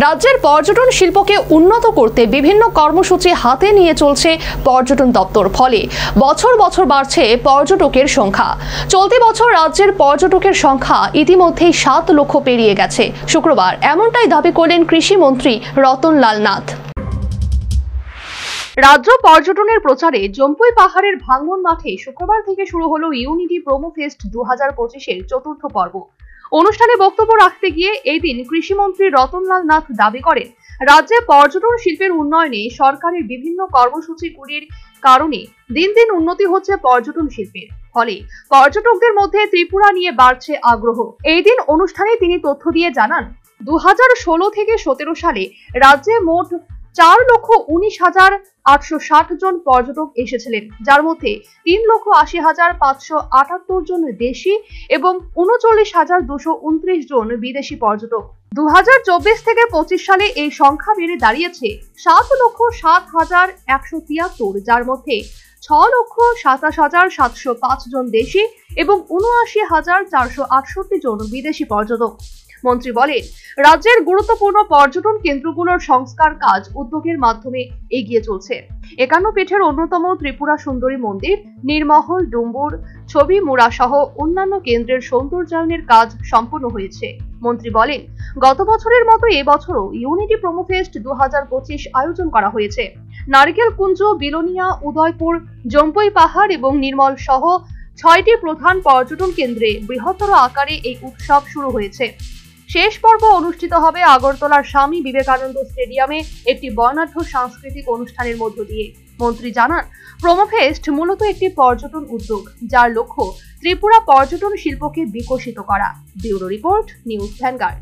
রাজ্যের পর্যটন শিল্পকে উন্নত করতে বিভিন্ন কর্মসূচি হাতে নিয়ে চলছে পর্যটন দপ্তর। ফলে বছর বছর বাড়ছে পর্যটকের সংখ্যা। চলতি বছর রাজ্যের পর্যটকের সংখ্যা ইতিমধ্যেই 7 লক্ষ পেরিয়ে গেছে। শুক্রবার এমনটাই দাবি করলেন কৃষিমন্ত্রী রতনলাল নাথ। রাজ্য পর্যটনের প্রচারে জম্পুই পাহাড়ের ভাঙ্গন মাঠে শুক্রবার থেকে শুরু হলো ইউনিটি প্রোমো ফেস্ট 2025-এর চতুর্থ পর্ব। অনুষ্ঠানে বক্তব্য রাখতে গিয়ে এই দিন কৃষিমন্ত্রী রতনলাল নাথ দাবি করেন, রাজ্যে পর্যটন শিল্পের উন্নয়নে সরকারের বিভিন্ন কর্মসূচিগুলির কারণে দিন দিন উন্নতি হচ্ছে পর্যটন শিল্পের। ফলে পর্যটকদের মধ্যে ত্রিপুরা নিয়ে বাড়ছে আগ্রহ। এই দিন অনুষ্ঠানে তিনি তথ্য দিয়ে জানান, 2016 থেকে 17 সালে রাজ্যে মোট 4,19,860 জন পর্যটক এসেছিলেন, যার মধ্যে 3,80,578 জন দেশি এবং 39,229 জন বিদেশি পর্যটক। 2024 থেকে 25 সালে এই সংখ্যা বেড়ে দাঁড়িয়েছে 7,07,173, যার মধ্যে 6,27,705 জন দেশি এবং 79,468 জন বিদেশি পর্যটক। মন্ত্রী বলেন, রাজ্যের গুরুত্বপূর্ণ পর্যটন কেন্দ্রগুলোর সংস্কার কাজ উদ্যোগের মাধ্যমে এগিয়ে চলছে। 51 পীঠের অন্যতম ত্রিপুরা সুন্দরী মন্দির, নির্মহল, ডুম্বুর, ছবি মুড়া সহ অন্যান্য কেন্দ্রের সৌন্দর্যায়নের কাজ সম্পন্ন হয়েছে। মন্ত্রী বলেন, গত বছরের মতো এবছরও ইউনিটি প্রোমো ফেস্ট 2025 আয়োজন করা হয়েছে। নারকেল কুঞ্জ, বিলোনিয়া, উদয়পুর, জম্পুই পাহাড় এবং নির্মল সহ 6টি প্রধান পর্যটন কেন্দ্রে বৃহত্তর আকারে এই উৎসব শুরু হয়েছে। শেষ পর্ব অনুষ্ঠিত হবে আগরতলার স্বামী বিবেকানন্দ স্টেডিয়ামে একটি বর্ণাঢ্য সাংস্কৃতিক অনুষ্ঠানের মধ্য দিয়ে। মন্ত্রী জানান, প্রোমো ফেস্ট মূলত একটি পর্যটন উদ্যোগ, যার লক্ষ্য ত্রিপুরা পর্যটন শিল্পকে বিকশিত করা। Bureau report, news vanguard.